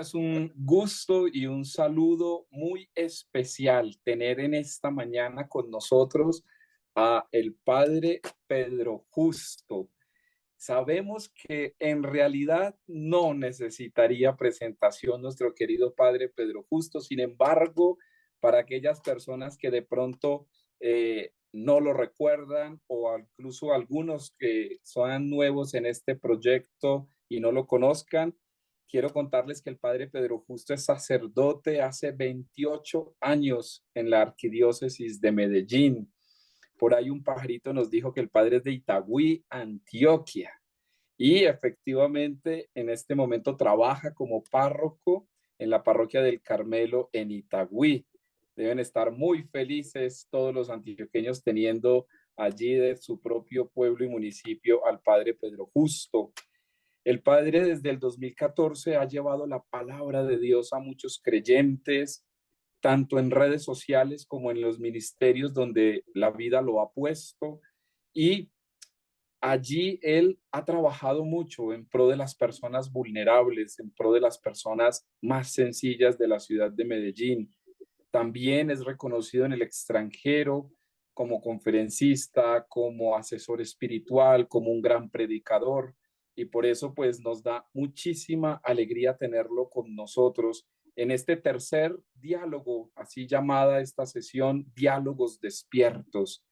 es un gusto y un saludo muy especial tener en esta mañana con nosotros a el Padre Pedro Justo. Sabemos que en realidad no necesitaría presentación nuestro querido Padre Pedro Justo. Sin embargo, para aquellas personas que de pronto no lo recuerdan o incluso algunos que son nuevos en este proyecto y no lo conozcan, quiero contarles que el Padre Pedro Justo es sacerdote hace 28 años en la Arquidiócesis de Medellín. Por ahí un pajarito nos dijo que el padre es de Itagüí, Antioquia. Y efectivamente en este momento trabaja como párroco en la parroquia del Carmelo en Itagüí. Deben estar muy felices todos los antioqueños teniendo allí de su propio pueblo y municipio al Padre Pedro Justo. El Padre desde el 2014 ha llevado la palabra de Dios a muchos creyentes, tanto en redes sociales como en los ministerios donde la vida lo ha puesto. Y allí él ha trabajado mucho en pro de las personas vulnerables, en pro de las personas más sencillas de la ciudad de Medellín. También es reconocido en el extranjero como conferencista, como asesor espiritual, como un gran predicador. Y por eso pues nos da muchísima alegría tenerlo con nosotros en este tercer diálogo, así llamada esta sesión, Diálogos Despiertos.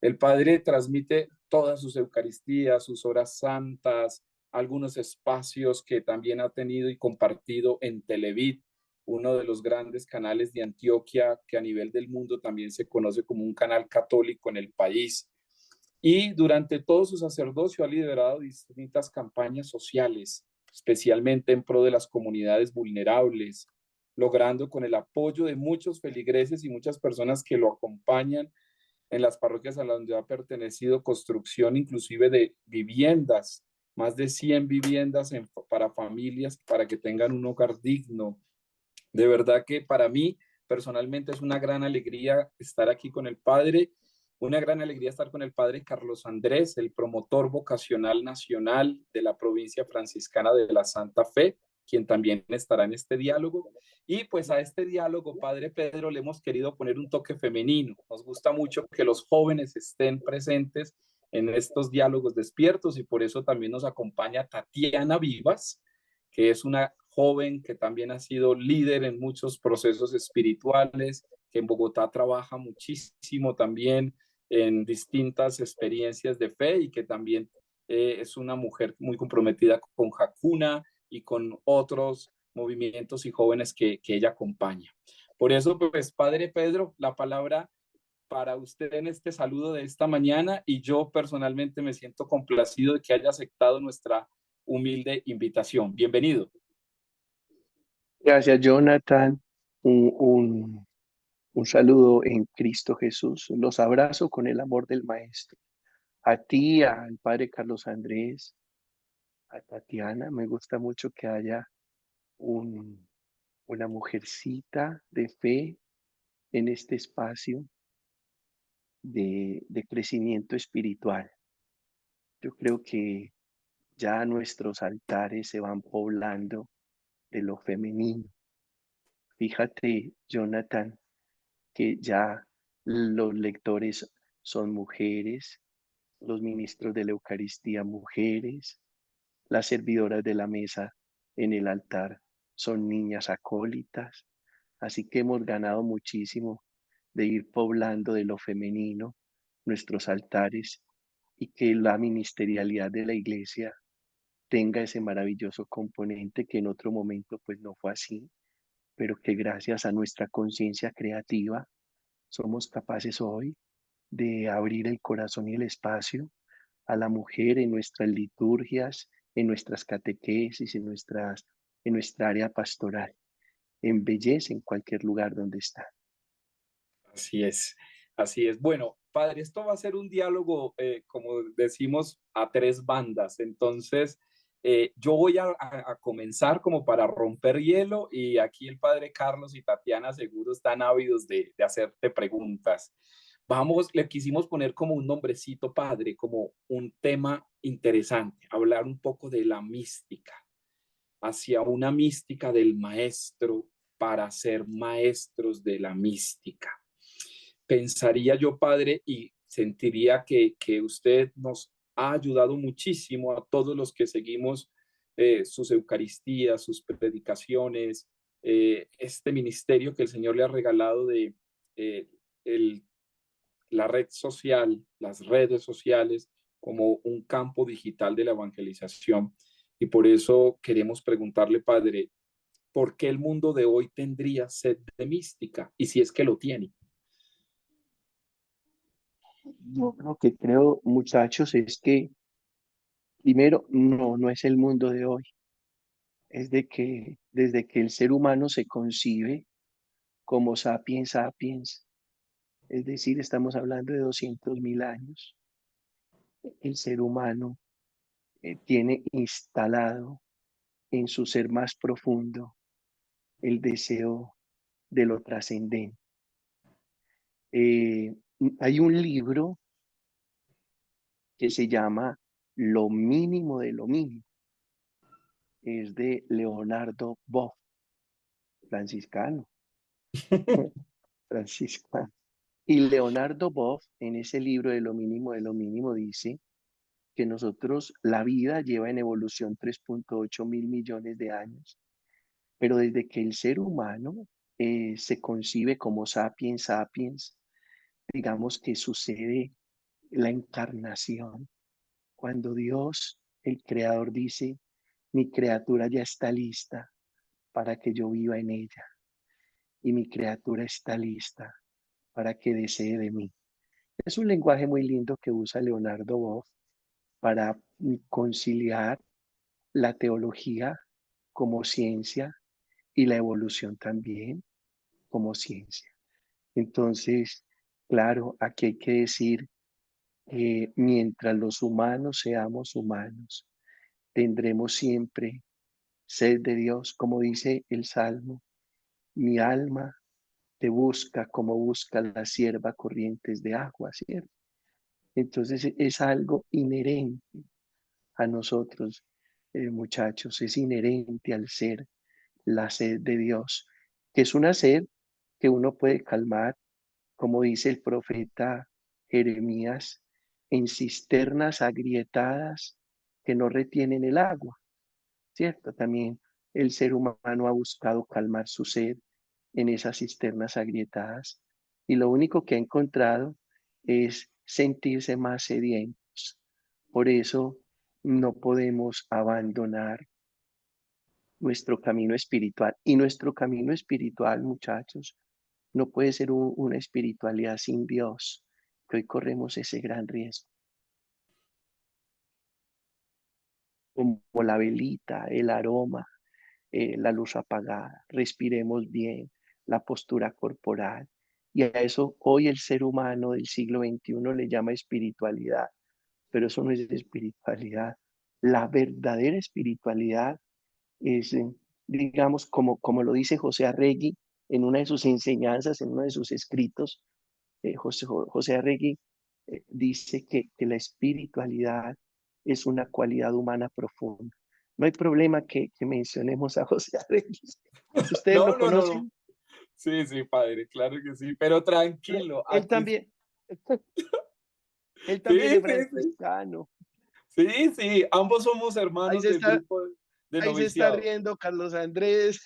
El Padre transmite todas sus Eucaristías, sus horas santas, algunos espacios que también ha tenido y compartido en Televid, uno de los grandes canales de Antioquia que a nivel del mundo también se conoce como un canal católico en el país. Y durante todo su sacerdocio ha liderado distintas campañas sociales, especialmente en pro de las comunidades vulnerables, logrando con el apoyo de muchos feligreses y muchas personas que lo acompañan en las parroquias a las donde ha pertenecido, construcción inclusive de viviendas, más de 100 viviendas para familias, para que tengan un hogar digno. De verdad que para mí personalmente es una gran alegría estar aquí con el Padre, una gran alegría estar con el Padre Carlos Andrés, el promotor vocacional nacional de la provincia franciscana de la Santa Fe, quien también estará en este diálogo. Y pues a este diálogo, Padre Pedro, le hemos querido poner un toque femenino. Nos gusta mucho que los jóvenes estén presentes en estos diálogos despiertos y por eso también nos acompaña Tatiana Vivas, que es una joven que también ha sido líder en muchos procesos espirituales, que en Bogotá trabaja muchísimo también en distintas experiencias de fe y que también es una mujer muy comprometida con Hakuna y con otros movimientos y jóvenes que ella acompaña. Por eso, pues, Padre Pedro, la palabra para usted en este saludo de esta mañana y yo personalmente me siento complacido de que haya aceptado nuestra humilde invitación. Bienvenido. Gracias, Jonathan. Un saludo en Cristo Jesús. Los abrazo con el amor del Maestro. A ti, al Padre Carlos Andrés, a Tatiana. Me gusta mucho que haya un- una mujercita de fe en este espacio de crecimiento espiritual. Yo creo que ya nuestros altares se van poblando de lo femenino. Fíjate, Jonathan, que ya los lectores son mujeres, los ministros de la Eucaristía mujeres, las servidoras de la mesa en el altar son niñas acólitas, así que hemos ganado muchísimo de ir poblando de lo femenino nuestros altares y que la ministerialidad de la iglesia tenga ese maravilloso componente que en otro momento pues no fue así, pero que gracias a nuestra conciencia creativa somos capaces hoy de abrir el corazón y el espacio a la mujer en nuestras liturgias, en nuestras catequesis, en nuestra área pastoral, en belleza en cualquier lugar donde está. Así es, así es. Bueno, padre, esto va a ser un diálogo, como decimos, a tres bandas. Entonces, yo voy a comenzar como para romper hielo y aquí el padre Carlos y Tatiana seguro están ávidos de hacerte preguntas. Vamos, le quisimos poner como un nombrecito, padre, como un tema interesante, hablar un poco de la mística. hacia una mística del maestro para ser maestros de la mística. Pensaría yo, padre, y sentiría que usted nos ha ayudado muchísimo a todos los que seguimos sus Eucaristías, sus predicaciones, este ministerio que el Señor le ha regalado de eh, el, la red social, las redes sociales, como un campo digital de la evangelización. Y por eso queremos preguntarle, padre, ¿por qué el mundo de hoy tendría sed de mística? Y si es que lo tiene. Yo lo que creo, muchachos, es que primero, no es el mundo de hoy. Es de que desde que el ser humano se concibe como sapiens sapiens, es decir, estamos hablando de 200.000 años, el ser humano tiene instalado en su ser más profundo el deseo de lo trascendente. Eh, Hay un libro que se llama Lo mínimo de lo mínimo, es de Leonardo Boff, franciscano, franciscano. Y Leonardo Boff, en ese libro de lo mínimo, dice que nosotros, la vida lleva en evolución 3.8 mil millones de años, pero desde que el ser humano se concibe como sapiens sapiens, digamos que sucede la encarnación, cuando Dios, el Creador, dice, mi criatura ya está lista para que yo viva en ella, y mi criatura está lista para que desee de mí. Es un lenguaje muy lindo que usa Leonardo Boff para conciliar la teología como ciencia y la evolución también como ciencia. Entonces, claro, aquí hay que decir que mientras los humanos seamos humanos, tendremos siempre sed de Dios, como dice el Salmo, mi alma te busca como busca la sierva corrientes de agua, ¿cierto? Entonces es algo inherente a nosotros, muchachos, es inherente al ser la sed de Dios, que es una sed que uno puede calmar, como dice el profeta Jeremías, en cisternas agrietadas que no retienen el agua, ¿cierto? También el ser humano ha buscado calmar su sed en esas cisternas agrietadas y lo único que ha encontrado es sentirse más sedientos. Por eso no podemos abandonar nuestro camino espiritual. Y nuestro camino espiritual, muchachos, no puede ser una espiritualidad sin Dios, que hoy corremos ese gran riesgo. Como la velita, el aroma, la luz apagada, respiremos bien, la postura corporal. Y a eso hoy el ser humano del siglo XXI le llama espiritualidad, pero eso no es espiritualidad. La verdadera espiritualidad es, digamos, como lo dice José Arregui en una de sus enseñanzas, en uno de sus escritos, José Arregui dice que la espiritualidad es una cualidad humana profunda. No hay problema que mencionemos a José Arregui. ¿Ustedes lo No, no, no, no. conocen? Sí, sí, padre, claro que sí. Pero Pero tranquilo, aquí. él Sí, también es sí, sí. franciscano. Sí, sí, ambos somos Ahí hermanos se del está, grupo de ahí se está noviciado. riendo Carlos Andrés.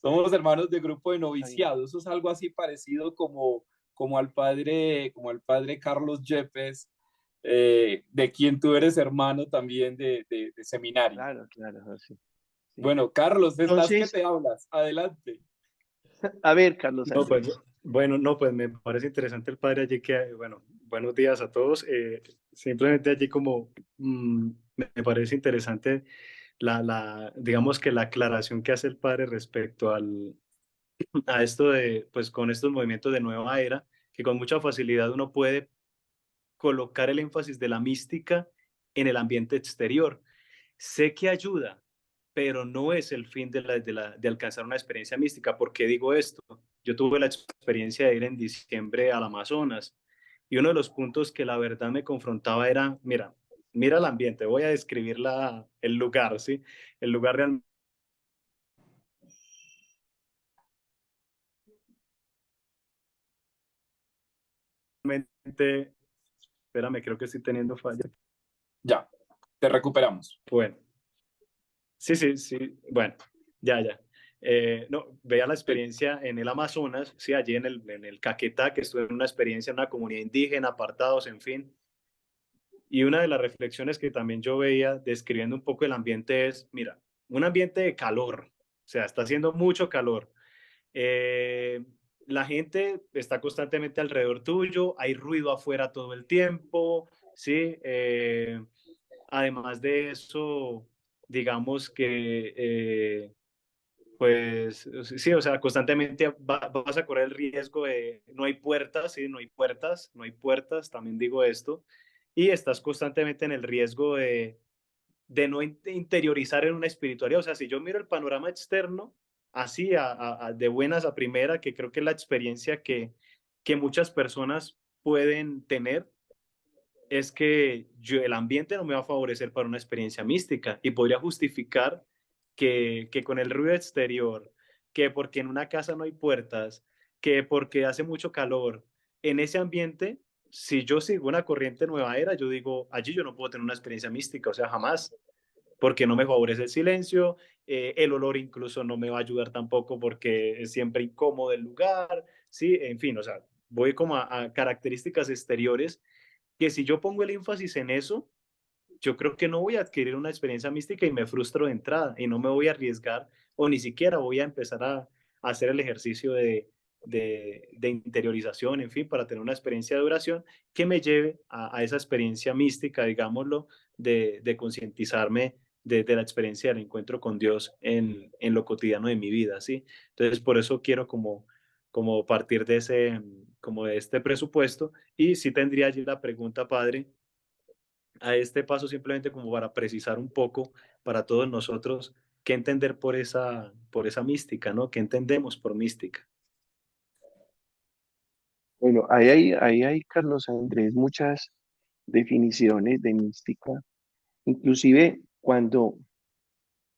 Somos hermanos de grupo de noviciado. Eso es algo así parecido como al padre Carlos Yepes, de quien tú eres hermano también de seminario. Claro, claro, sí, sí. Bueno, Carlos, estás que Entonces, te hablas. Adelante. a ver, Carlos No, pues, Andrés. bueno, no, pues me parece interesante el padre allí que, bueno, buenos días a todos. Simplemente allí como me parece interesante digamos que la aclaración que hace el padre respecto a esto de, pues con estos movimientos de nueva era, que con mucha facilidad uno puede colocar el énfasis de la mística en el ambiente exterior. Sé que ayuda, pero no es el fin de alcanzar una experiencia mística. ¿Por qué digo esto? Yo tuve la experiencia de ir en diciembre al Amazonas y uno de los puntos que la verdad me confrontaba era, mira, mira el ambiente, voy a describir el lugar, ¿sí? El lugar realmente, espérame, creo que estoy teniendo falla. Ya, te recuperamos. Bueno, sí, sí, sí, bueno, ya. No, veía la Sí. experiencia en el Amazonas, sí, allí en el Caquetá, que estuve en una experiencia en una comunidad indígena, apartados, en fin. Y una de las reflexiones que también yo veía describiendo un poco el ambiente es, mira, un ambiente de calor, o sea, está haciendo mucho calor. Eh, la gente está constantemente alrededor tuyo, hay ruido afuera todo el tiempo, ¿sí? Además de eso, digamos que, pues, sí, o sea, constantemente vas a correr el riesgo de, no hay puertas, ¿sí? No hay puertas, también digo esto, y estás constantemente en el riesgo de no interiorizar en una espiritualidad. O sea, si yo miro el panorama externo, así de buenas a primera, que creo que es la experiencia que muchas personas pueden tener, es que el ambiente no me va a favorecer para una experiencia mística y podría justificar que con el ruido exterior, que porque en una casa no hay puertas, que porque hace mucho calor, en ese ambiente, si yo sigo una corriente nueva era, yo digo, allí yo no puedo tener una experiencia mística, o sea, jamás, porque no me favorece el silencio, el olor incluso no me va a ayudar tampoco porque es siempre incómodo el lugar, ¿sí? En fin, o sea, voy como a características exteriores que si yo pongo el énfasis en eso, yo creo que no voy a adquirir una experiencia mística y me frustro de entrada y no me voy a arriesgar o ni siquiera voy a empezar a hacer el ejercicio de interiorización, en fin, para tener una experiencia de oración que me lleve a esa experiencia mística, digámoslo, de concientizarme de la experiencia del encuentro con Dios en lo cotidiano de mi vida, ¿sí? Entonces, por eso quiero como partir de como de este presupuesto y sí tendría allí la pregunta, padre, a este paso simplemente como para precisar un poco para todos nosotros qué entender por esa mística, ¿no? ¿Qué entendemos por mística? Bueno, ahí hay, Carlos Andrés, muchas definiciones de mística. Inclusive cuando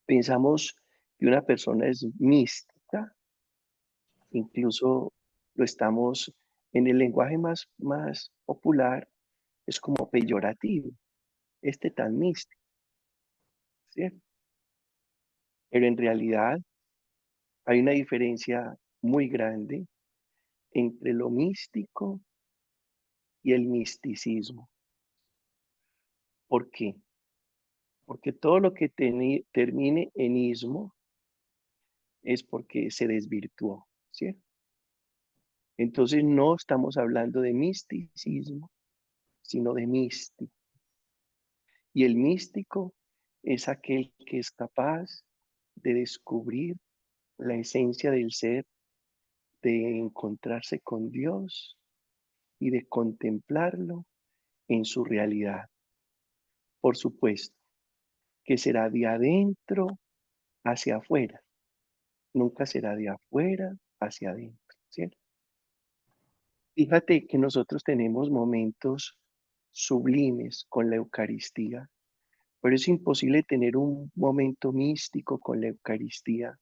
pensamos que una persona es mística, incluso lo estamos en el lenguaje más popular, es como peyorativo, este tan místico, ¿cierto? Pero en realidad hay una diferencia muy grande entre lo místico y el misticismo. ¿Por qué? Porque todo lo que termine en ismo es porque se desvirtuó, ¿cierto? Entonces no estamos hablando de misticismo, sino de místico. Y el místico es aquel que es capaz de descubrir la esencia del ser, de encontrarse con Dios y de contemplarlo en su realidad. Por supuesto, que será de adentro hacia afuera, nunca será de afuera hacia adentro, ¿cierto? Fíjate que nosotros tenemos momentos sublimes con la Eucaristía, pero es imposible tener un momento místico con la Eucaristía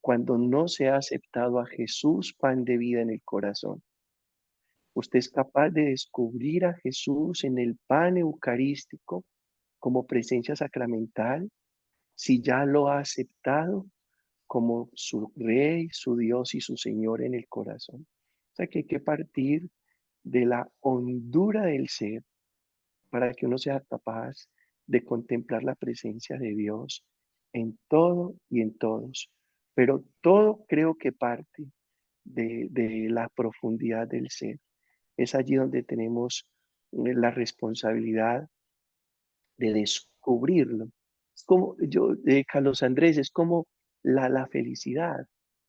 cuando no se ha aceptado a Jesús, pan de vida en el corazón. Usted es capaz de descubrir a Jesús en el pan eucarístico como presencia sacramental si ya lo ha aceptado como su Rey, su Dios y su Señor en el corazón. O sea que hay que partir de la hondura del ser para que uno sea capaz de contemplar la presencia de Dios en todo y en todos. Pero todo creo que parte de la profundidad del ser. Es allí donde tenemos la responsabilidad de descubrirlo. Es como yo, Carlos Andrés, es como la felicidad.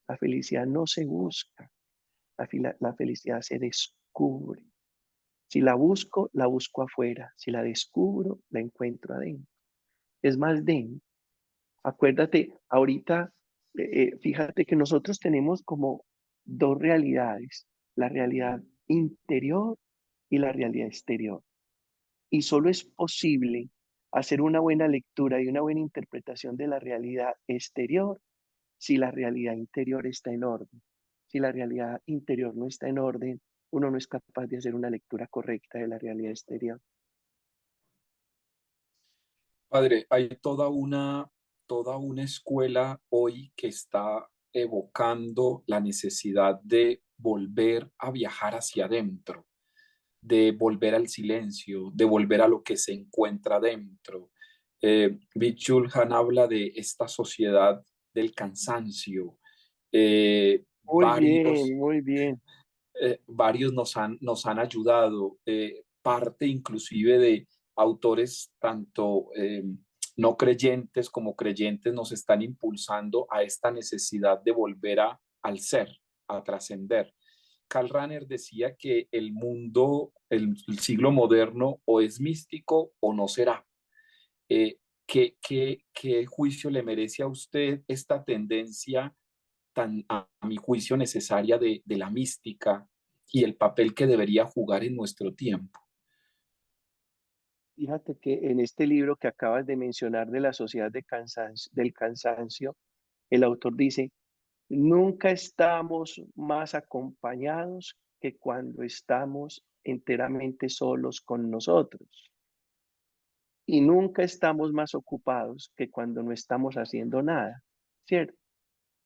La felicidad no se busca, la felicidad se descubre. Si la busco afuera. Si la descubro, la encuentro adentro. Es más dentro. Acuérdate, ahorita, fíjate que nosotros tenemos como dos realidades, la realidad interior y la realidad exterior. Y solo es posible hacer una buena lectura y una buena interpretación de la realidad exterior si la realidad interior está en orden. Si la realidad interior no está en orden, uno no es capaz de hacer una lectura correcta de la realidad exterior. Padre, hay toda una escuela hoy que está evocando la necesidad de volver a viajar hacia adentro, de volver al silencio, de volver a lo que se encuentra dentro. Byung-Chul Han habla de esta sociedad del cansancio. Eh, Muy bien, varios, muy bien. varios nos han ayudado, parte inclusive de autores tanto no creyentes como creyentes nos están impulsando a esta necesidad de volver al ser, a trascender. Karl Rahner decía que el mundo, el siglo moderno, o es místico o no será. Eh, ¿Qué juicio le merece a usted esta tendencia tan, a mi juicio, necesaria de la mística y el papel que debería jugar en nuestro tiempo? Fíjate que en este libro que acabas de mencionar de la sociedad del cansancio, el autor dice, nunca estamos más acompañados que cuando estamos enteramente solos con nosotros. Y nunca estamos más ocupados que cuando no estamos haciendo nada, ¿cierto?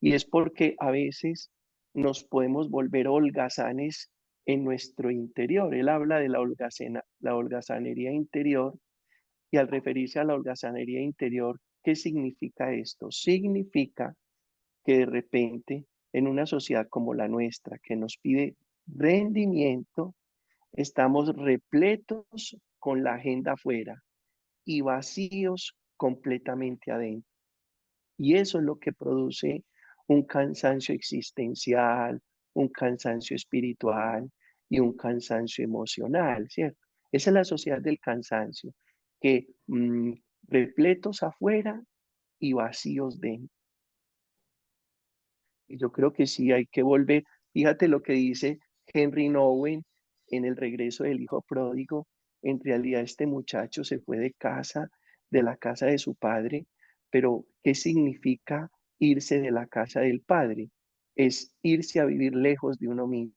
Y es porque a veces nos podemos volver holgazanes en nuestro interior. Él habla de la holgazanería interior y al referirse a la holgazanería interior, ¿qué significa esto? Significa que de repente en una sociedad como la nuestra, que nos pide rendimiento, estamos repletos con la agenda afuera y vacíos completamente adentro. Y eso es lo que produce un cansancio existencial, un cansancio espiritual y un cansancio emocional, ¿cierto? Esa es la sociedad del cansancio, que repletos afuera y vacíos dentro. Y yo creo que sí hay que volver. Fíjate lo que dice Henry Nowen en El regreso del hijo pródigo. En realidad este muchacho se fue de casa, de la casa de su padre, pero ¿qué significa irse de la casa del padre? Es irse a vivir lejos de uno mismo.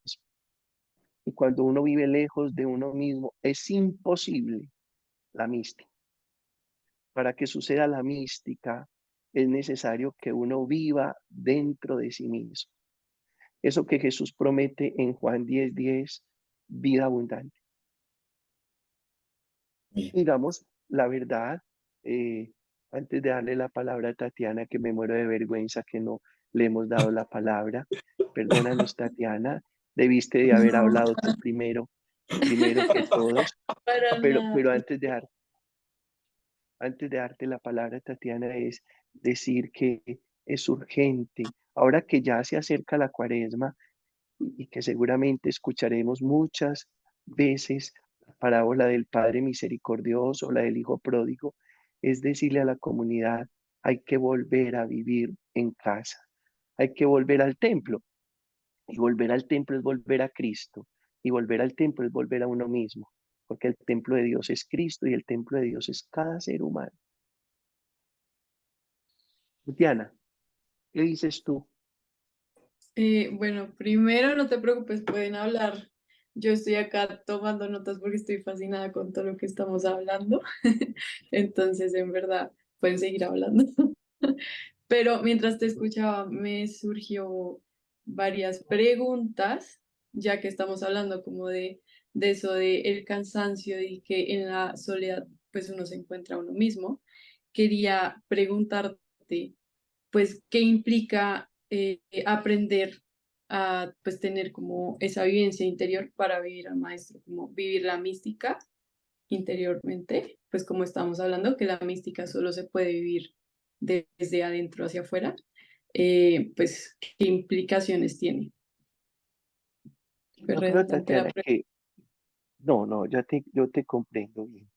Y cuando uno vive lejos de uno mismo, es imposible la mística. Para que suceda la mística, es necesario que uno viva dentro de sí mismo. Eso que Jesús promete en Juan 10:10, vida abundante. Bien. Digamos la verdad, antes de darle la palabra a Tatiana, que me muero de vergüenza que no le hemos dado la palabra. Perdónanos, Tatiana, debiste de haber No, hablado tú primero que todos, para nada. pero antes de darte la palabra, Tatiana, es decir que es urgente. Ahora que ya se acerca la cuaresma, y que seguramente escucharemos muchas veces la parábola del Padre misericordioso, la del Hijo pródigo, es decirle a la comunidad, hay que volver a vivir en casa, hay que volver al templo, y volver al templo es volver a Cristo, y volver al templo es volver a uno mismo, porque el templo de Dios es Cristo y el templo de Dios es cada ser humano. Diana, ¿qué dices tú? Bueno, primero no te preocupes, pueden hablar. Yo estoy acá tomando notas porque estoy fascinada con todo lo que estamos hablando. Entonces, en verdad, pueden seguir hablando. Pero mientras te escuchaba, me surgió varias preguntas, ya que estamos hablando como de eso, de el cansancio y que en la soledad, pues uno se encuentra a uno mismo. Quería preguntarte pues, ¿qué implica aprender a pues, tener como esa vivencia interior para vivir al maestro, como vivir la mística interiormente? Pues como estamos hablando, que la mística solo se puede vivir desde adentro hacia afuera, pues, ¿qué implicaciones tiene? Fue Yo creo, redundante la Tatiana, pregunta. que no, yo te comprendo bien.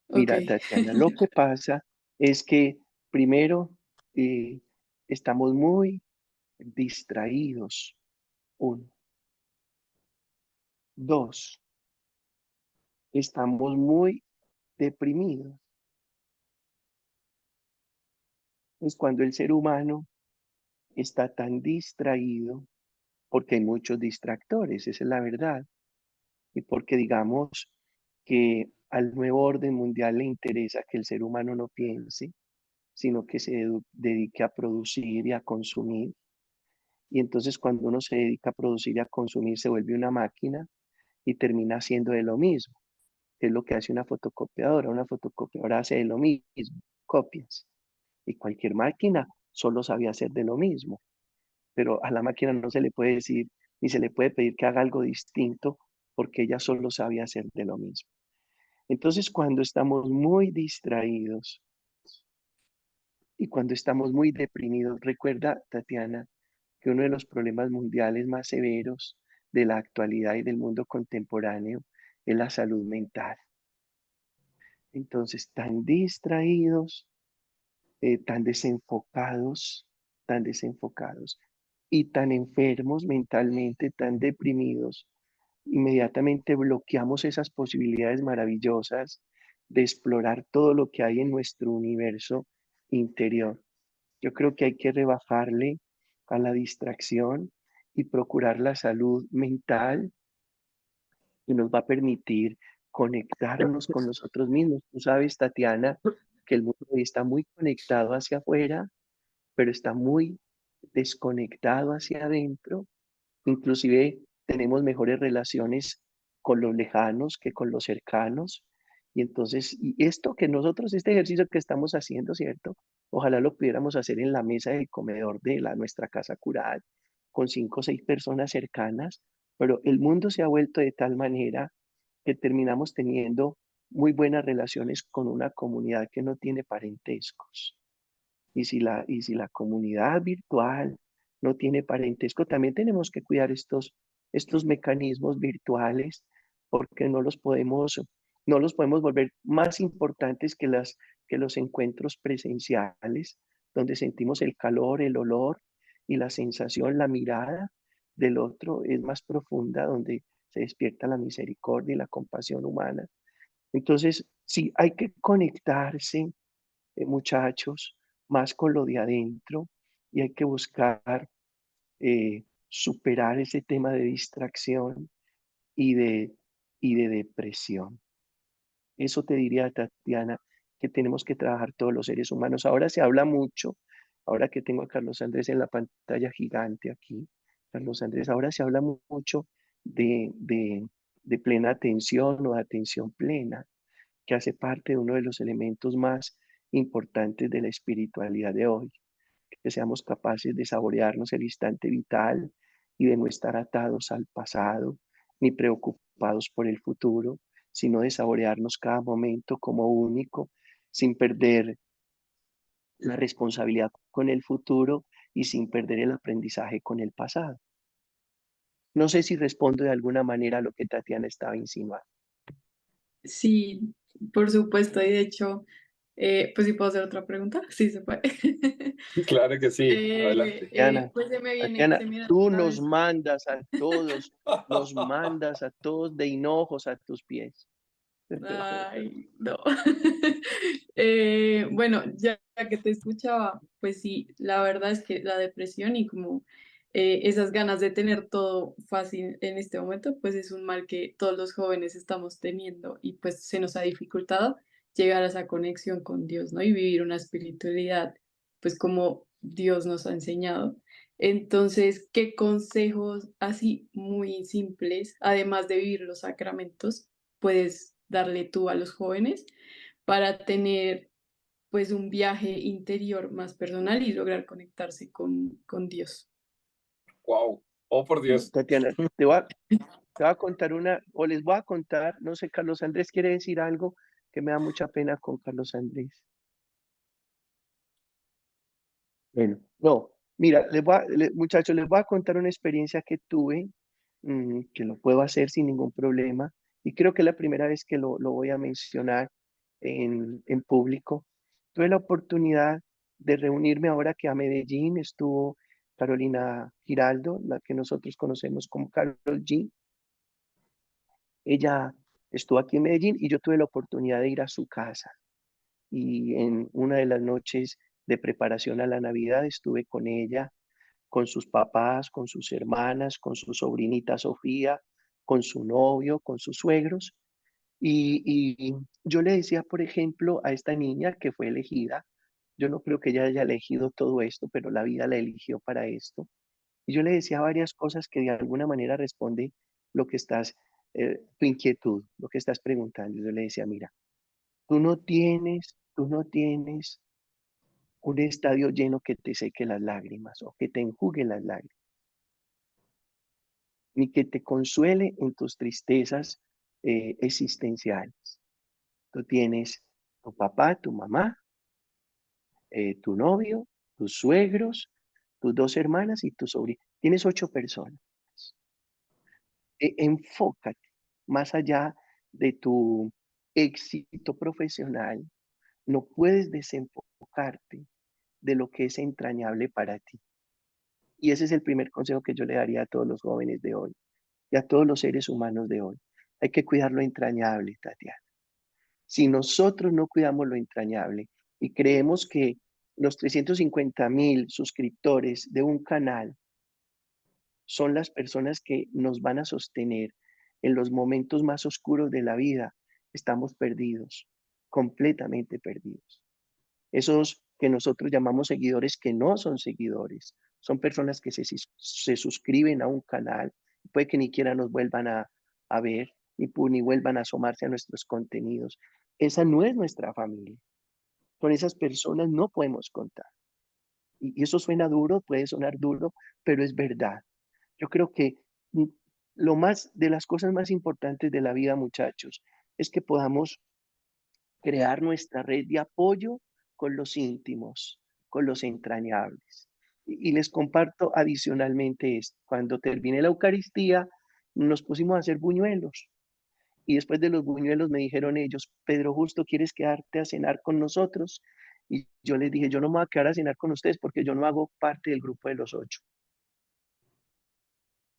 Ok. Mira, Tatiana, lo que pasa es que primero eh, estamos muy distraídos. Uno. Dos, estamos muy deprimidos. Es cuando el ser humano está tan distraído, porque hay muchos distractores, esa es la verdad, y porque digamos que al nuevo orden mundial le interesa que el ser humano no piense, sino que se dedique a producir y a consumir. Y entonces cuando uno se dedica a producir y a consumir, se vuelve una máquina y termina haciendo de lo mismo, que es lo que hace una fotocopiadora. Una fotocopiadora hace de lo mismo, copias. Y cualquier máquina solo sabe hacer de lo mismo. Pero a la máquina no se le puede decir ni se le puede pedir que haga algo distinto porque ella solo sabe hacer de lo mismo. Entonces, cuando estamos muy distraídos y cuando estamos muy deprimidos, recuerda, Tatiana, que uno de los problemas mundiales más severos de la actualidad y del mundo contemporáneo es la salud mental. Entonces, tan distraídos, tan desenfocados y tan enfermos mentalmente, tan deprimidos, inmediatamente bloqueamos esas posibilidades maravillosas de explorar todo lo que hay en nuestro universo interior. Yo creo que hay que rebajarle a la distracción y procurar la salud mental que nos va a permitir conectarnos con nosotros mismos. Tú sabes, Tatiana, que el mundo hoy está muy conectado hacia afuera, pero está muy desconectado hacia adentro. Inclusive tenemos mejores relaciones con los lejanos que con los cercanos. Y entonces, y esto que nosotros, este ejercicio que estamos haciendo, ¿cierto? Ojalá lo pudiéramos hacer en la mesa del comedor de nuestra casa cural, con 5 o 6 personas cercanas, pero el mundo se ha vuelto de tal manera que terminamos teniendo muy buenas relaciones con una comunidad que no tiene parentescos. Y si la comunidad virtual no tiene parentesco, también tenemos que cuidar estos mecanismos virtuales porque no los podemos volver más importantes que los encuentros presenciales, donde sentimos el calor, el olor y la sensación, la mirada del otro es más profunda, donde se despierta la misericordia y la compasión humana. Entonces, sí, hay que conectarse, muchachos, más con lo de adentro y hay que buscar superar ese tema de distracción y de depresión. Eso te diría, Tatiana, que tenemos que trabajar todos los seres humanos. Ahora se habla mucho, ahora que tengo a Carlos Andrés en la pantalla gigante aquí, Carlos Andrés, ahora se habla mucho de plena atención o de atención plena, que hace parte de uno de los elementos más importantes de la espiritualidad de hoy, que seamos capaces de saborearnos el instante vital y de no estar atados al pasado ni preocupados por el futuro, sino de saborearnos cada momento como único, sin perder la responsabilidad con el futuro y sin perder el aprendizaje con el pasado. No sé si respondo de alguna manera a lo que Tatiana estaba insinuando. Sí, por supuesto, y de hecho, pues si puedo hacer otra pregunta, sí se puede. Claro que sí, adelante. Tatiana, Pues Tatiana, se me viene a tú la cabeza. nos mandas a todos de hinojos a tus pies. Ay, no. Bueno, ya que te escuchaba, pues sí, la verdad es que la depresión y como esas ganas de tener todo fácil en este momento, pues es un mal que todos los jóvenes estamos teniendo y pues se nos ha dificultado llegar a esa conexión con Dios, ¿no? Y vivir una espiritualidad, pues como Dios nos ha enseñado. Entonces, ¿qué consejos así muy simples, además de vivir los sacramentos, puedes darle tú a los jóvenes para tener pues un viaje interior más personal y lograr conectarse con Dios? Wow. Oh, por Dios. Tatiana, te voy a contar o les voy a contar, no sé, Carlos Andrés quiere decir algo que me da mucha pena con Carlos Andrés. Bueno, no, mira, muchachos, les voy a contar una experiencia que tuve, que lo puedo hacer sin ningún problema, y creo que es la primera vez que lo voy a mencionar en público. Tuve la oportunidad de reunirme ahora que a Medellín estuvo Carolina Giraldo, la que nosotros conocemos como Carol G. Ella estuvo aquí en Medellín y yo tuve la oportunidad de ir a su casa. Y en una de las noches de preparación a la Navidad estuve con ella, con sus papás, con sus hermanas, con su sobrinita Sofía, con su novio, con sus suegros. Y yo le decía, por ejemplo, a esta niña que fue elegida, yo no creo que ella haya elegido todo esto, pero la vida la eligió para esto. Y yo le decía varias cosas que de alguna manera responde lo que estás, tu inquietud, lo que estás preguntando. Yo le decía, mira, tú no tienes un estadio lleno que te seque las lágrimas o que te enjugue las lágrimas, ni que te consuele en tus tristezas existenciales. Tú tienes tu papá, tu mamá, tu novio, tus suegros, tus dos hermanas y tu sobrino. Tienes 8 personas. Enfócate más allá de tu éxito profesional. No puedes desenfocarte de lo que es entrañable para ti. Y ese es el primer consejo que yo le daría a todos los jóvenes de hoy y a todos los seres humanos de hoy. Hay que cuidar lo entrañable, Tatiana. Si nosotros no cuidamos lo entrañable y creemos que los 350.000 suscriptores de un canal son las personas que nos van a sostener en los momentos más oscuros de la vida, estamos perdidos, completamente perdidos. Esos que nosotros llamamos seguidores que no son seguidores, son personas que se suscriben a un canal, puede que ni siquiera nos vuelvan a ver, ni vuelvan a asomarse a nuestros contenidos. Esa no es nuestra familia. Con esas personas no podemos contar. Y eso suena duro, puede sonar duro, pero es verdad. Yo creo que mm, de las cosas más importantes de la vida, muchachos, es que podamos crear nuestra red de apoyo con los íntimos, con los entrañables. Y les comparto adicionalmente esto. Cuando terminé la Eucaristía, nos pusimos a hacer buñuelos. Y después de los buñuelos me dijeron ellos, Pedro Justo, ¿quieres quedarte a cenar con nosotros? Y yo les dije, yo no me voy a quedar a cenar con ustedes porque yo no hago parte del grupo de los 8,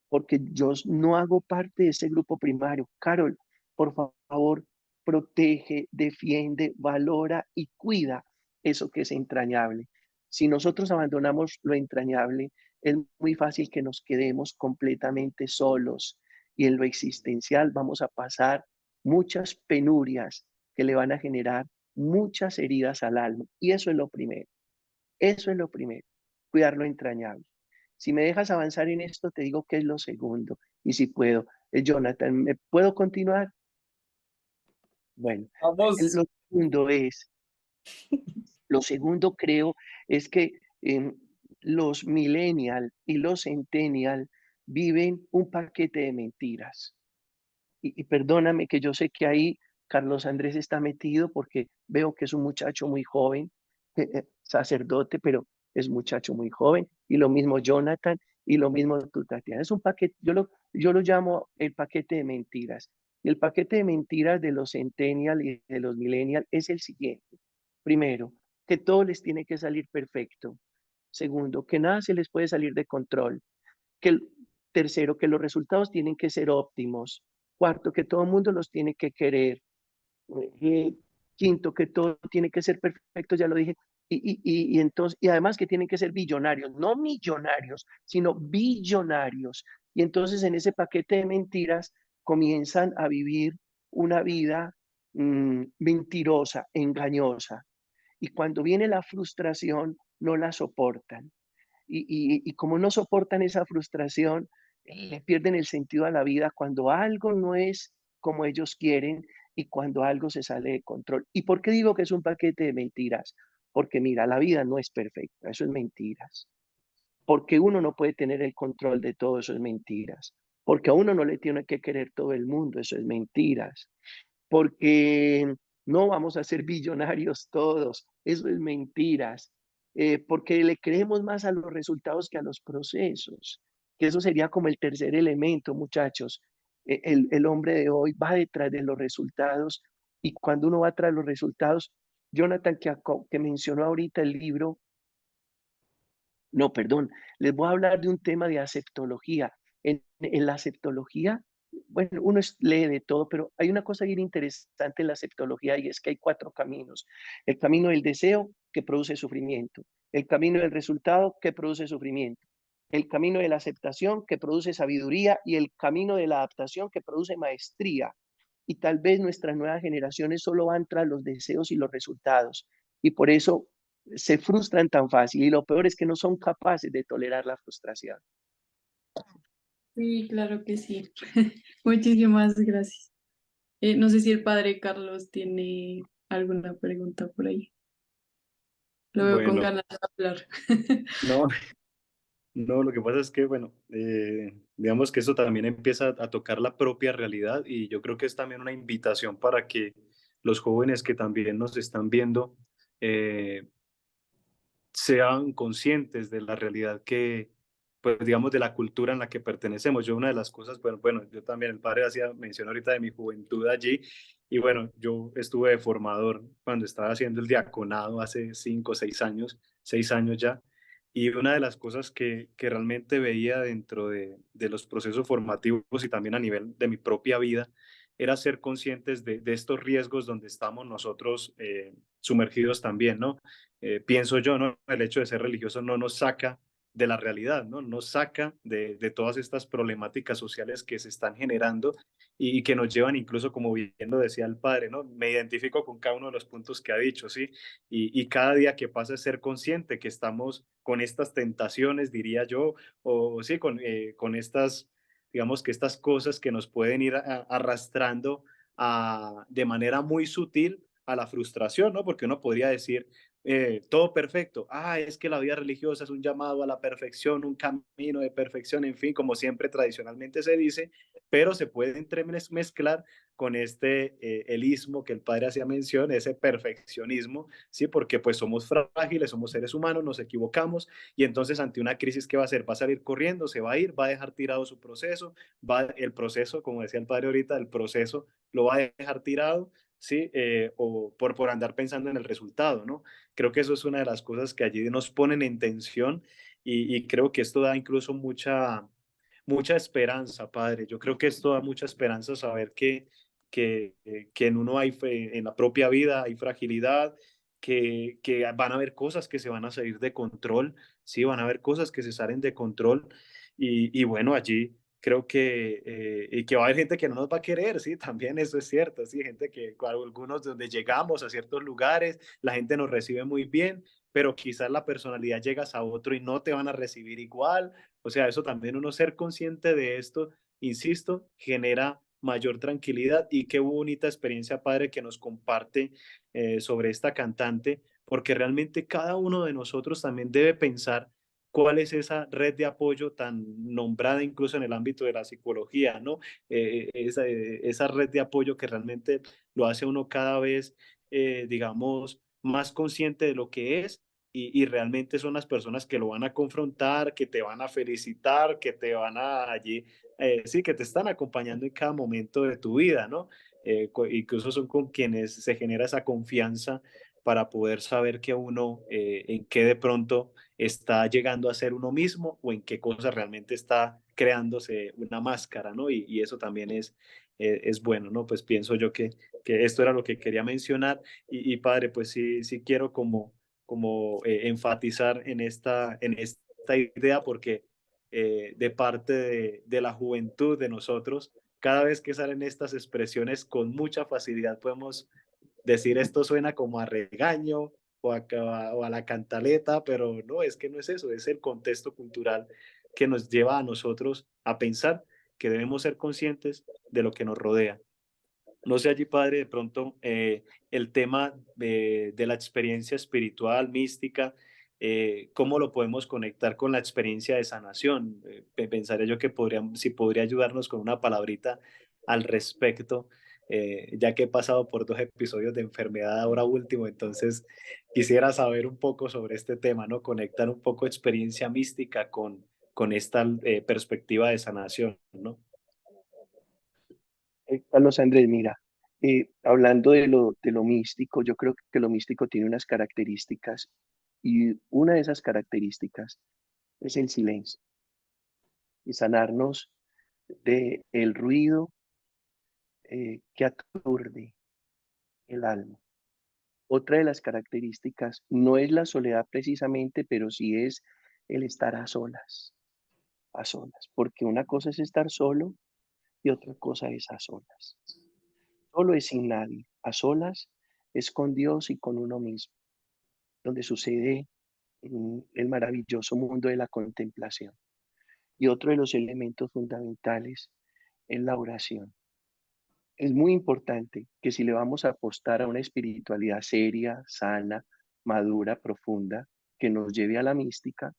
porque yo no hago parte de ese grupo primario. Carol, por favor, protege, defiende, valora y cuida eso que es entrañable. Si nosotros abandonamos lo entrañable, es muy fácil que nos quedemos completamente solos y en lo existencial vamos a pasar muchas penurias que le van a generar muchas heridas al alma. Y eso es lo primero. Eso es lo primero, cuidar lo entrañable. Si me dejas avanzar en esto, te digo que es lo segundo. Y si puedo, Jonathan, ¿me puedo continuar? Bueno, Vamos, lo segundo es, lo segundo creo es que los millennial y los centennial viven un paquete de mentiras. Y perdóname que yo sé que ahí Carlos Andrés está metido porque veo que es un muchacho muy joven, sacerdote, pero es muchacho muy joven. Y lo mismo Jonathan y lo mismo tú, Tatiana. Es un paquete, yo lo llamo el paquete de mentiras. Y el paquete de mentiras de los centennial y de los millennial es el siguiente. Primero, que todo les tiene que salir perfecto. Segundo, que nada se les puede salir de control. Tercero, que los resultados tienen que ser óptimos. Cuarto, que todo el mundo los tiene que querer. Eh, Quinto, que todo tiene que ser perfecto, ya lo dije. Y además que tienen que ser billonarios, no millonarios, sino billonarios. Y entonces en ese paquete de mentiras comienzan a vivir una vida mentirosa, engañosa. Y cuando viene la frustración, no la soportan y como no soportan esa frustración, le pierden el sentido a la vida cuando algo no es como ellos quieren y cuando algo se sale de control. ¿Y por qué digo que es un paquete de mentiras? Porque mira, la vida no es perfecta, eso es mentiras. Porque uno no puede tener el control de todo, eso es mentiras. Porque a uno no le tiene que querer todo el mundo, eso es mentiras. Porque no vamos a ser billonarios todos, eso es mentiras. Porque le creemos más a los resultados que a los procesos, que eso sería como el tercer elemento, muchachos. El hombre de hoy va detrás de los resultados y cuando uno va tras los resultados, Jonathan, que mencionó ahorita el libro, no, perdón, les voy a hablar de un tema de aceptología. En la aceptología bueno, uno lee de todo, pero hay una cosa bien interesante en la septología y es que hay 4 caminos. El camino del deseo que produce sufrimiento, el camino del resultado que produce sufrimiento, el camino de la aceptación que produce sabiduría y el camino de la adaptación que produce maestría. Y tal vez nuestras nuevas generaciones solo van tras los deseos y los resultados y por eso se frustran tan fácil y lo peor es que no son capaces de tolerar la frustración. Sí, claro que sí. Muchísimas gracias. No sé si el padre Carlos tiene alguna pregunta por ahí. Lo veo con Bueno, ganas de hablar. no, no, lo que pasa es que, bueno, digamos que esto también empieza a tocar la propia realidad y yo creo que es también una invitación para que los jóvenes que también nos están viendo eh, sean conscientes de la realidad que, pues digamos, de la cultura en la que pertenecemos. Yo una de las cosas, bueno, yo también, el padre hacía mención ahorita de mi juventud allí, y bueno, yo estuve de formador cuando estaba haciendo el diaconado hace 5 o 6 años, 6 años ya, y una de las cosas que realmente veía dentro de los procesos formativos y también a nivel de mi propia vida, era ser conscientes de estos riesgos donde estamos nosotros sumergidos también, ¿no? Pienso yo, ¿no? El hecho de ser religioso no nos saca de la realidad, ¿no? Nos saca de todas estas problemáticas sociales que se están generando y que nos llevan incluso, como bien lo decía el padre, ¿no? Me identifico con cada uno de los puntos que ha dicho, ¿sí? Y cada día que pasa es ser consciente que estamos con estas tentaciones, diría yo, o sí, con estas, digamos que estas cosas que nos pueden ir arrastrando de manera muy sutil a la frustración, ¿no? Porque uno podría decir, todo perfecto. Es que la vida religiosa es un llamado a la perfección, un camino de perfección, en fin, como siempre tradicionalmente se dice, pero se puede mezclar con este el ismo que el padre hacía mención, ese perfeccionismo, ¿sí? Porque pues somos frágiles, somos seres humanos, nos equivocamos y entonces ante una crisis, ¿qué va a hacer? Va a salir corriendo, se va a ir, va a dejar tirado su proceso, el proceso, como decía el padre ahorita, el proceso lo va a dejar tirado, ¿sí? O por andar pensando en el resultado, ¿no? Creo que eso es una de las cosas que allí nos ponen en tensión y creo que esto da incluso mucha esperanza, padre. Yo creo que esto da mucha esperanza saber que en uno hay en la propia vida hay fragilidad, que van a haber cosas que se van a salir de control, sí, van a haber cosas que se salen de control y bueno, allí creo y que va a haber gente que no nos va a querer, sí, también eso es cierto, sí, gente que algunos donde llegamos a ciertos lugares, la gente nos recibe muy bien, pero quizás la personalidad llegas a otro y no te van a recibir igual, o sea, eso también uno ser consciente de esto, insisto, genera mayor tranquilidad y qué bonita experiencia, padre, que nos comparte sobre esta cantante, porque realmente cada uno de nosotros también debe pensar cuál es esa red de apoyo tan nombrada incluso en el ámbito de la psicología, ¿no? Esa red de apoyo que realmente lo hace uno cada vez, digamos, más consciente de lo que es y realmente son las personas que lo van a confrontar, que te van a felicitar, que te van a allí, sí, que te están acompañando en cada momento de tu vida, ¿no? Incluso son con quienes se genera esa confianza para poder saber que uno, en qué de pronto está llegando a ser uno mismo o en qué cosa realmente está creándose una máscara, ¿no? Y eso también es bueno, ¿no? Pues pienso yo que esto era lo que quería mencionar y padre, pues sí quiero como enfatizar en esta idea porque de parte de la juventud de nosotros, cada vez que salen estas expresiones con mucha facilidad podemos decir esto suena como a regaño o a la cantaleta, pero no, es que no es eso, es el contexto cultural que nos lleva a nosotros a pensar que debemos ser conscientes de lo que nos rodea. No sé allí, padre, de pronto el tema de la experiencia espiritual, mística, ¿cómo lo podemos conectar con la experiencia de sanación? Pensaría yo que si podría ayudarnos con una palabrita al respecto, ya que he pasado por 2 episodios de enfermedad ahora último, entonces quisiera saber un poco sobre este tema, ¿no? Conectar un poco experiencia mística con esta perspectiva de sanación, ¿no? Carlos Andrés, mira, hablando de lo místico, yo creo que lo místico tiene unas características y una de esas características es el silencio y sanarnos del ruido que aturde el alma. Otra de las características no es la soledad precisamente, pero sí es el estar a solas, porque una cosa es estar solo y otra cosa es a solas. Solo es sin nadie, a solas es con Dios y con uno mismo, donde sucede el maravilloso mundo de la contemplación. Y otro de los elementos fundamentales es la oración. Es muy importante que si le vamos a apostar a una espiritualidad seria, sana, madura, profunda, que nos lleve a la mística,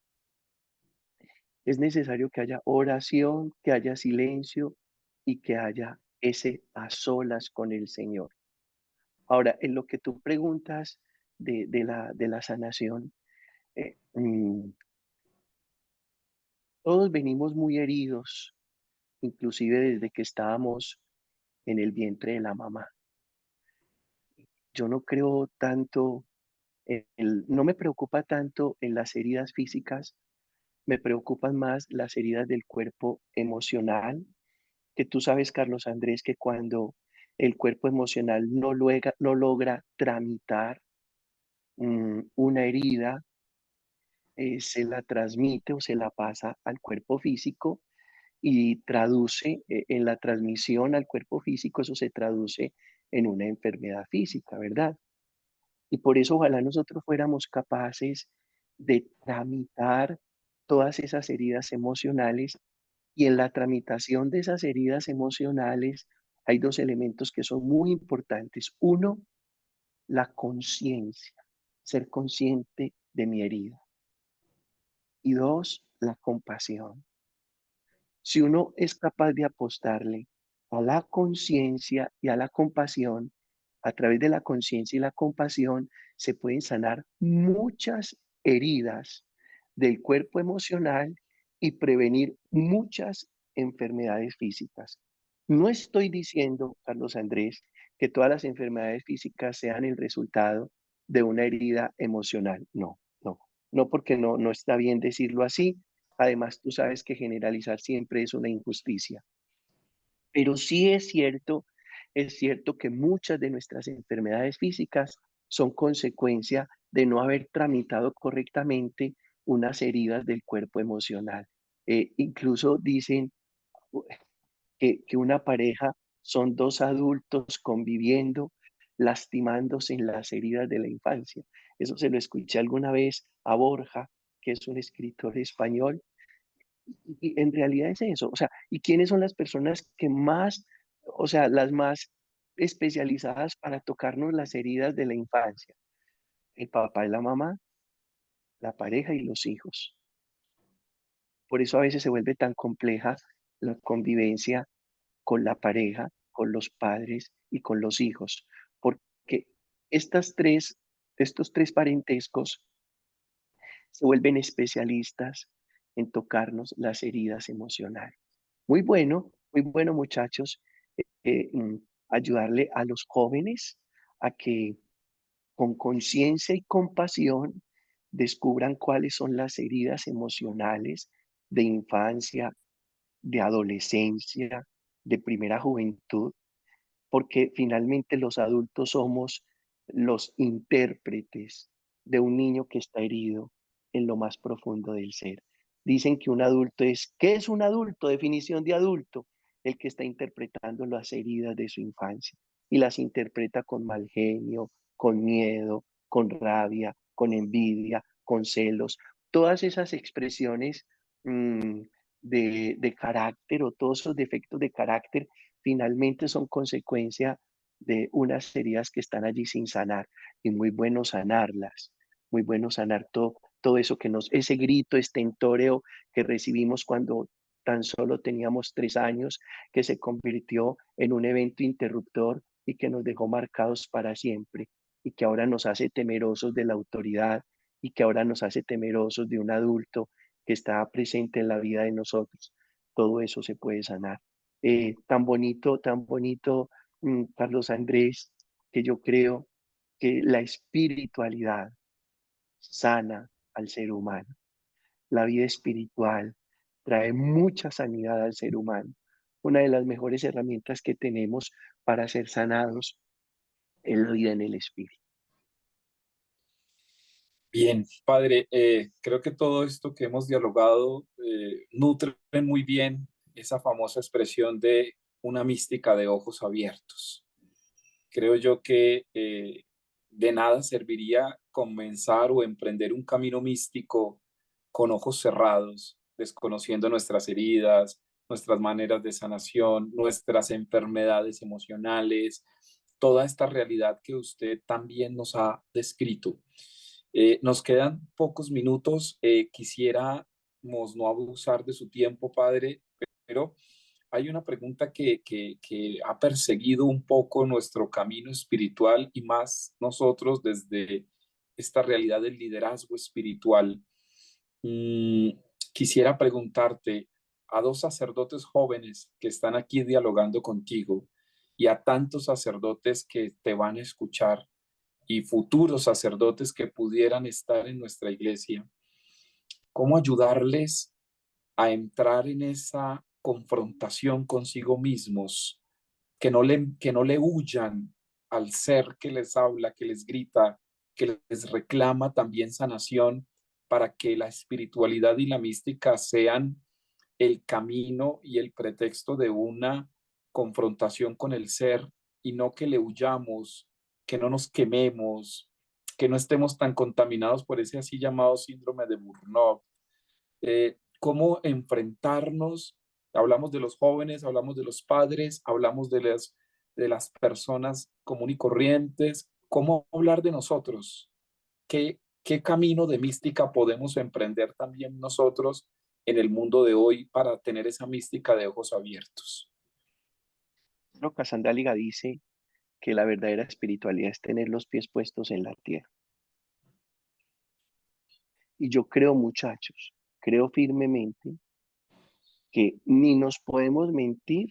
es necesario que haya oración, que haya silencio y que haya ese a solas con el Señor. Ahora, en lo que tú preguntas de la sanación, eh, mm, todos venimos muy heridos, inclusive desde que estábamos en el vientre de la mamá. Yo no creo tanto, no me preocupa tanto en las heridas físicas, me preocupan más las heridas del cuerpo emocional, que tú sabes, Carlos Andrés, que cuando el cuerpo emocional no logra tramitar una herida, se la transmite o se la pasa al cuerpo físico y traduce en la transmisión al cuerpo físico, eso se traduce en una enfermedad física, ¿verdad? Y por eso ojalá nosotros fuéramos capaces de tramitar todas esas heridas emocionales y en la tramitación de esas heridas emocionales hay dos elementos que son muy importantes. Uno, la conciencia, ser consciente de mi herida. Y dos, la compasión. Si uno es capaz de apostarle a la conciencia y a la compasión, a través de la conciencia y la compasión se pueden sanar muchas heridas del cuerpo emocional y prevenir muchas enfermedades físicas. No estoy diciendo, Carlos Andrés, que todas las enfermedades físicas sean el resultado de una herida emocional. No, no, no, porque no está bien decirlo así. Además, tú sabes que generalizar siempre es una injusticia. Pero sí es cierto que muchas de nuestras enfermedades físicas son consecuencia de no haber tramitado correctamente unas heridas del cuerpo emocional. Incluso dicen que una pareja son dos adultos conviviendo, lastimándose en las heridas de la infancia. Eso se lo escuché alguna vez a Borja, que es un escritor español, y en realidad es eso. O sea, ¿y quiénes son las personas que más, o sea, las más especializadas para tocarnos las heridas de la infancia? El papá y la mamá, la pareja y los hijos. Por eso a veces se vuelve tan compleja la convivencia con la pareja, con los padres y con los hijos, porque estos tres parentescos se vuelven especialistas en tocarnos las heridas emocionales. Muy bueno, muchachos, eh, mm, ayudarle a los jóvenes a que con conciencia y compasión descubran cuáles son las heridas emocionales de infancia, de adolescencia, de primera juventud, porque finalmente los adultos somos los intérpretes de un niño que está herido en lo más profundo del ser. Dicen que un adulto ¿qué es un adulto? Definición de adulto, el que está interpretando las heridas de su infancia y las interpreta con mal genio, con miedo, con rabia, con envidia, con celos. Todas esas expresiones mm, de carácter o todos esos defectos de carácter finalmente son consecuencia de unas heridas que están allí sin sanar y muy bueno sanarlas, muy bueno sanar todo eso ese grito estentóreo que recibimos cuando tan solo teníamos 3 años, que se convirtió en un evento interruptor y que nos dejó marcados para siempre y que ahora nos hace temerosos de la autoridad y que ahora nos hace temerosos de un adulto que está presente en la vida de nosotros. Todo eso se puede sanar. Tan bonito, Carlos Andrés, que yo creo que la espiritualidad sana al ser humano. La vida espiritual trae mucha sanidad al ser humano. una de las mejores herramientas que tenemos para ser sanados es la vida en el Espíritu. Bien, padre, creo que todo esto que hemos dialogado nutre muy bien esa famosa expresión de una mística de ojos abiertos. Creo yo que de nada serviría comenzar o emprender un camino místico con ojos cerrados, desconociendo nuestras heridas, nuestras maneras de sanación, nuestras enfermedades emocionales, toda esta realidad que usted también nos ha descrito. Nos quedan pocos minutos. Quisiéramos no abusar de su tiempo, padre, pero hay una pregunta que ha perseguido un poco nuestro camino espiritual y más nosotros desde esta realidad del liderazgo espiritual. Mm, Quisiera preguntarte a dos sacerdotes jóvenes que están aquí dialogando contigo y a tantos sacerdotes que te van a escuchar y futuros sacerdotes que pudieran estar en nuestra iglesia, ¿cómo ayudarles a entrar en esa confrontación consigo mismos, que no le huyan al ser que les habla, que les grita, que les reclama también sanación, para que la espiritualidad y la mística sean el camino y el pretexto de una confrontación con el ser y no que le huyamos, que no nos quememos, que no estemos tan contaminados por ese así llamado síndrome de Burnout? Cómo enfrentarnos. Hablamos de los jóvenes, hablamos de los padres, hablamos de las personas común y corrientes. ¿Cómo hablar de nosotros? ¿Qué camino de mística podemos emprender también nosotros en el mundo de hoy para tener esa mística de ojos abiertos? Roca Sandáliga dice que la verdadera espiritualidad es tener los pies puestos en la tierra. Y yo creo, muchachos, creo firmemente que ni nos podemos mentir,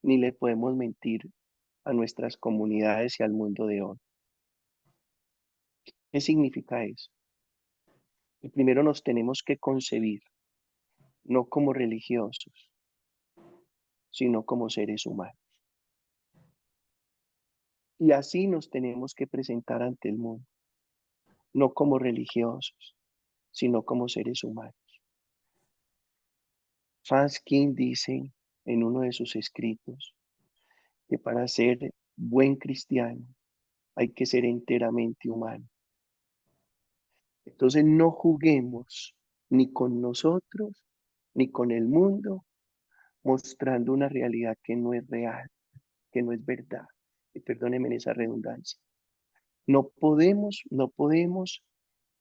ni le podemos mentir a nuestras comunidades y al mundo de hoy. ¿Qué significa eso? Que primero nos tenemos que concebir, no como religiosos, sino como seres humanos. Y así nos tenemos que presentar ante el mundo, no como religiosos, sino como seres humanos. Franz King dice en uno de sus escritos que para ser buen cristiano hay que ser enteramente humano. Entonces no juguemos ni con nosotros, ni con el mundo, mostrando una realidad que no es real, que no es verdad. Y perdónenme esa redundancia. No podemos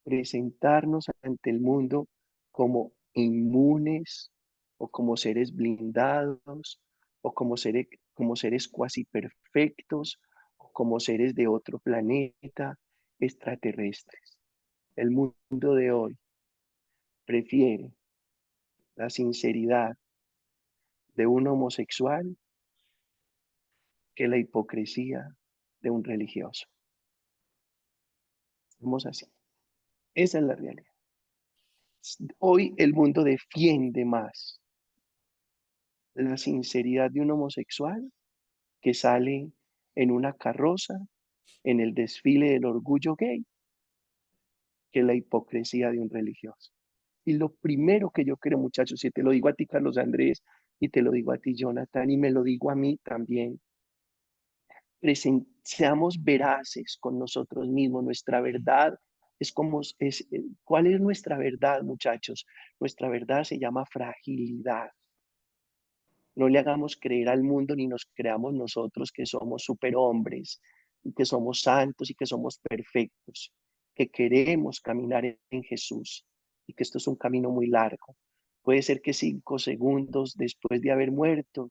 presentarnos ante el mundo como inmunes o como seres blindados o como seres cuasi perfectos o como seres de otro planeta, extraterrestres. El mundo de hoy prefiere la sinceridad de un homosexual que la hipocresía de un religioso. Somos así. Esa es la realidad. Hoy el mundo defiende más la sinceridad de un homosexual que sale en una carroza en el desfile del orgullo gay que la hipocresía de un religioso. Y lo primero que yo creo, muchachos, y te lo digo a ti, Carlos Andrés, y te lo digo a ti, Jonathan, y me lo digo a mí también, seamos veraces con nosotros mismos. Nuestra verdad es como, ¿cuál es nuestra verdad, muchachos? Nuestra verdad se llama fragilidad. No le hagamos creer al mundo ni nos creamos nosotros que somos superhombres y que somos santos y que somos perfectos, que queremos caminar en Jesús y que esto es un camino muy largo. Puede ser que 5 segundos después de haber muerto,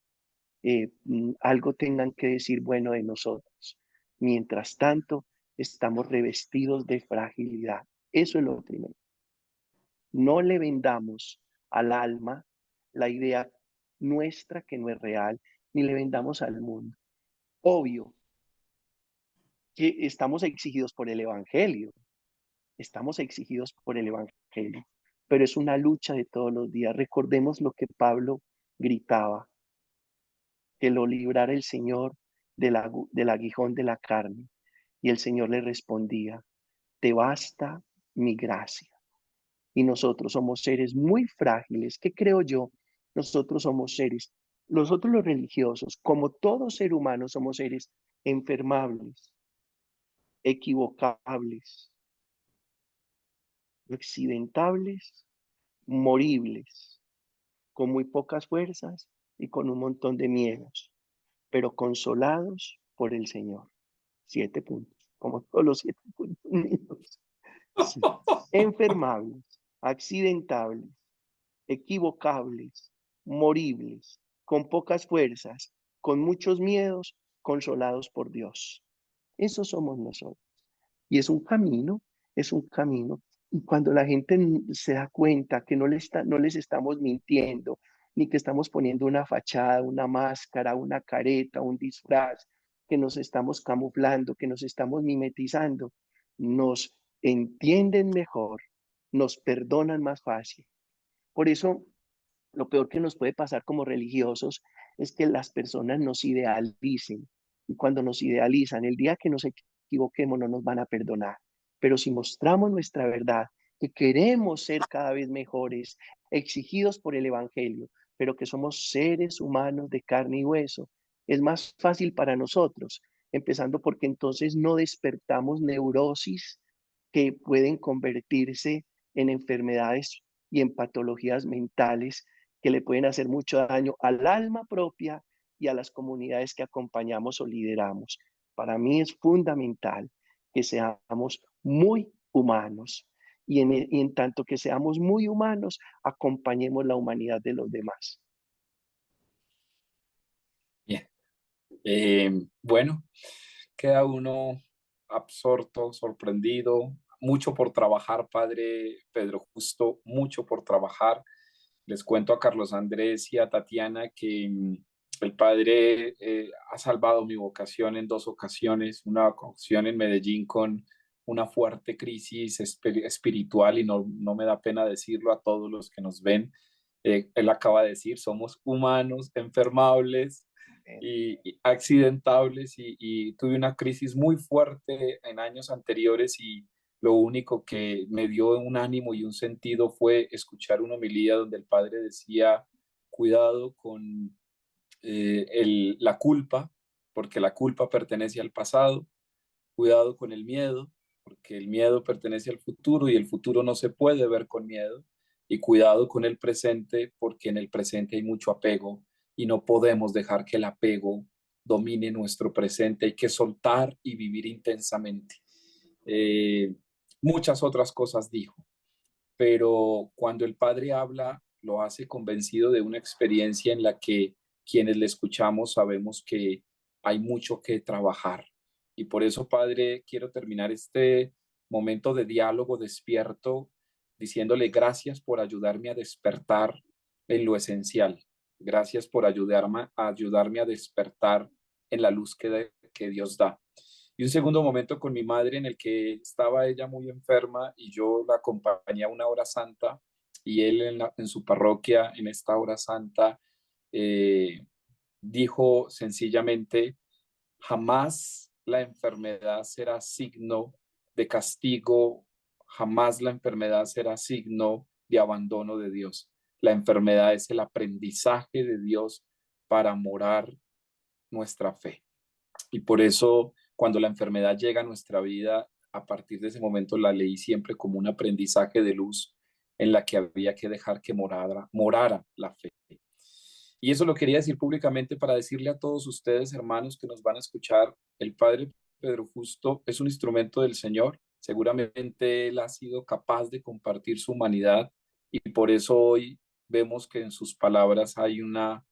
algo tengan que decir bueno de nosotros. Mientras tanto, estamos revestidos de fragilidad. Eso es lo primero. No le vendamos al alma la idea nuestra que no es real, ni le vendamos al mundo. Obvio que estamos exigidos por el Evangelio, estamos exigidos por el Evangelio, pero es una lucha de todos los días. Recordemos lo que Pablo gritaba: que lo librara el Señor del aguijón de la carne. Y el Señor le respondía, te basta mi gracia. Y nosotros somos seres muy frágiles. ¿Qué creo yo? Nosotros somos seres, nosotros los religiosos, como todo ser humano, somos seres enfermables, equivocables, accidentables, moribles, con muy pocas fuerzas y con un montón de miedos, pero consolados por el Señor. 7 puntos, como todos los 7 puntos míos. Sí. Enfermables, accidentables, equivocables, moribles, con pocas fuerzas, con muchos miedos, consolados por Dios. Eso somos nosotros. Y es un camino, es un camino. Y cuando la gente se da cuenta que no les estamos mintiendo, ni que estamos poniendo una fachada, una máscara, una careta, un disfraz, que nos estamos camuflando, que nos estamos mimetizando, nos entienden mejor, nos perdonan más fácil. Por eso lo peor que nos puede pasar como religiosos es que las personas nos idealicen. Y cuando nos idealizan, el día que nos equivoquemos no nos van a perdonar. Pero si mostramos nuestra verdad, que queremos ser cada vez mejores, exigidos por el Evangelio, pero que somos seres humanos de carne y hueso, es más fácil para nosotros, empezando porque entonces no despertamos neurosis que pueden convertirse en enfermedades y en patologías mentales que le pueden hacer mucho daño al alma propia y a las comunidades que acompañamos o lideramos. Para mí es fundamental que seamos muy humanos y en tanto que seamos muy humanos, acompañemos la humanidad de los demás. Bien. Bueno, queda uno absorto, sorprendido, mucho por trabajar, padre Pedro Justo, mucho por trabajar. Les cuento a Carlos Andrés y a Tatiana que el padre ha salvado mi vocación en 2 ocasiones, una ocasión en Medellín con una fuerte crisis espiritual y no me da pena decirlo a todos los que nos ven. Él acaba de decir, somos humanos, enfermables y accidentables y tuve una crisis muy fuerte en años anteriores y lo único que me dio un ánimo y un sentido fue escuchar una homilía donde el padre decía, cuidado con la culpa, porque la culpa pertenece al pasado, cuidado con el miedo, porque el miedo pertenece al futuro y el futuro no se puede ver con miedo, y cuidado con el presente, porque en el presente hay mucho apego y no podemos dejar que el apego domine nuestro presente, hay que soltar y vivir intensamente. Eh, Muchas otras cosas dijo, pero cuando el padre habla, lo hace convencido de una experiencia en la que quienes le escuchamos sabemos que hay mucho que trabajar. Y por eso, padre, quiero terminar este momento de diálogo despierto diciéndole gracias por ayudarme a despertar en lo esencial. Gracias por ayudarme a despertar en la luz que Dios da. Y un segundo momento con mi madre en el que estaba ella muy enferma y yo la acompañé a una hora santa y él en su parroquia, en esta hora santa, eh, dijo sencillamente, jamás la enfermedad será signo de castigo, jamás la enfermedad será signo de abandono de Dios. La enfermedad es el aprendizaje de Dios para morar nuestra fe. Y por eso, cuando la enfermedad llega a nuestra vida, a partir de ese momento la leí siempre como un aprendizaje de luz en la que había que dejar que morara la fe. Y eso lo quería decir públicamente para decirle a todos ustedes, hermanos, que nos van a escuchar, el Padre Pedro Justo es un instrumento del Señor. Seguramente él ha sido capaz de compartir su humanidad y por eso hoy vemos que en sus palabras hay una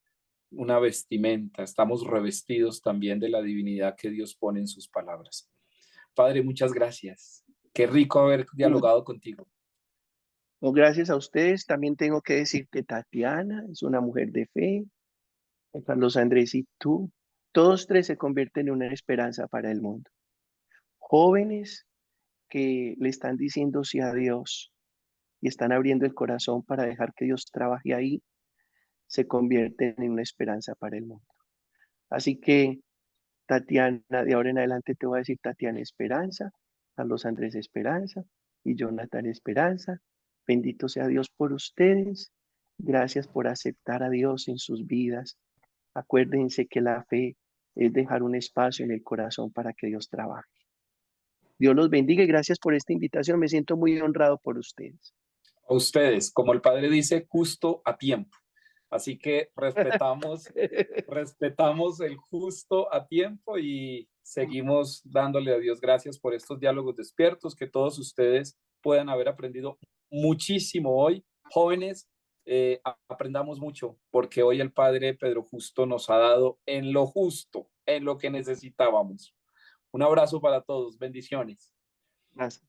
vestimenta, estamos revestidos también de la divinidad que Dios pone en sus palabras. Padre, muchas gracias. Qué rico haber dialogado contigo. No, gracias a ustedes. También tengo que decir que Tatiana es una mujer de fe, Carlos Andrés y tú, todos tres se convierten en una esperanza para el mundo. Jóvenes que le están diciendo sí a Dios y están abriendo el corazón para dejar que Dios trabaje ahí, se convierten en una esperanza para el mundo. Así que, Tatiana, de ahora en adelante te voy a decir Tatiana Esperanza, Carlos Andrés Esperanza y Jonathan Esperanza. Bendito sea Dios por ustedes. Gracias por aceptar a Dios en sus vidas. Acuérdense que la fe es dejar un espacio en el corazón para que Dios trabaje. Dios los bendiga y gracias por esta invitación. Me siento muy honrado por ustedes. A ustedes, como el padre dice, justo a tiempo. Así que respetamos el justo a tiempo y seguimos dándole a Dios gracias por estos diálogos despiertos, que todos ustedes puedan haber aprendido muchísimo hoy. Jóvenes, aprendamos mucho, porque hoy el Padre Pedro Justo nos ha dado en lo justo, en lo que necesitábamos. Un abrazo para todos, bendiciones. Gracias.